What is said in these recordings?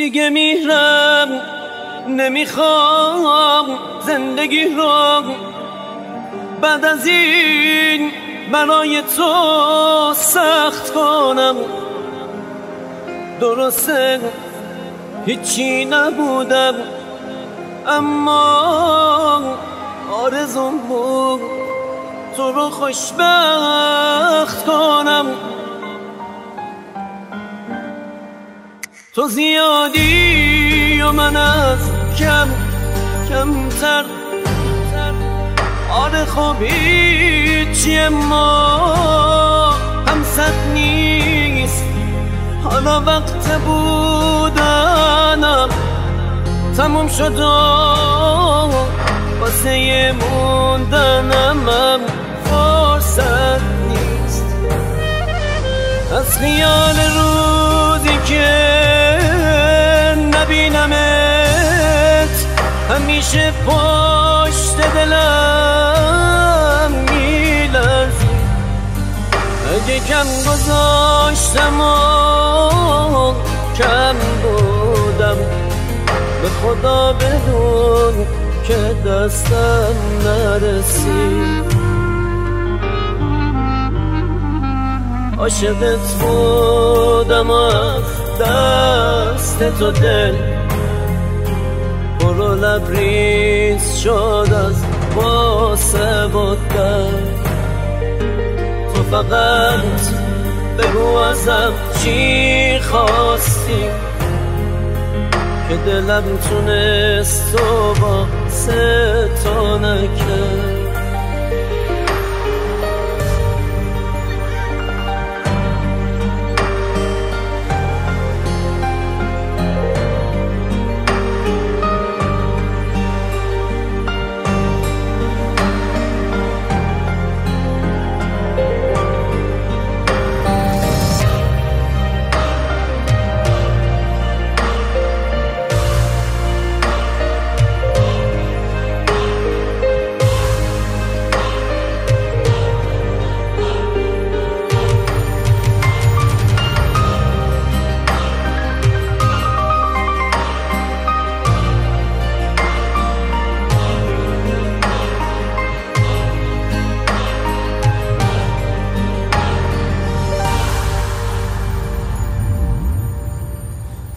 دیگه میرم، نمیخوام زندگی رو بعد از این برای تو سخت کنم. درسته هیچی نبودم، اما آرزوم بود تو رو خوشبخت کنم. تو زیادی و من از کمتر. آره خب هیچی اما هم صد نیست. حالا وقت بودنم تموم شد و واسه موندنم هم فرصت نیست. از خیال روزی که نبینمت همیشه پشت دلم میلرزی. اگه کم گذاشتم و کم بودم، به خدا بدون که دستم نرسید. عاشقت بودم از دست تو دل پر و لبریز شد از واسه بودن. تو فقط بگو ازم چی خواستی که دلم تونست تو واسه تو نکرد.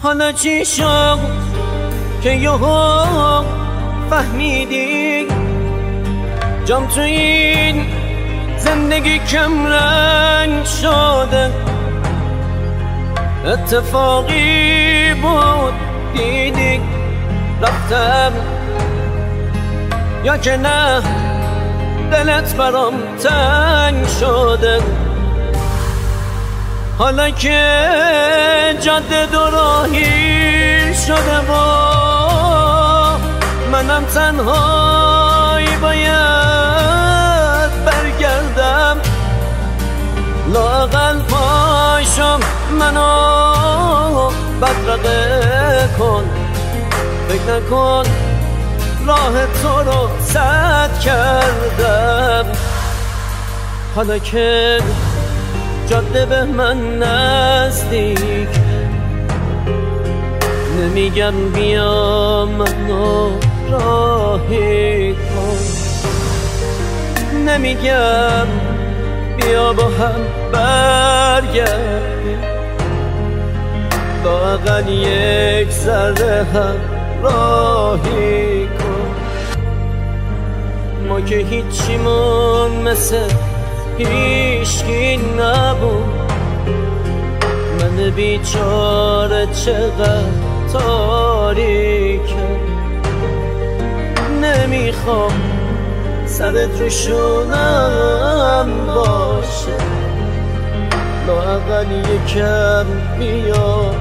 حالا چی شد که یهو فهمیدی جام تو این زندگی کم رنگ شده؟ اتفاقی بود دیدی رفتم، یا که نه دلت برام تنگ شده؟ حالا که جاده دوراهی شده و منم تنهایی باید برگردم، لااقل پاشم منو بدرقه کن. فکر نکن راه تو رو سد کردم. حالا که جاده به من نزدیک، نمیگم بیا منو راهی کن، نمیگم بیا با هم برگردیم، لااقل یک ذره هم راهی کن. ما که هیچیمون مثل هیچکی نبود، من بیچاره چقدر تاریکم. نمیخوام سرت رو شونم باشه، لااقل یکم بیا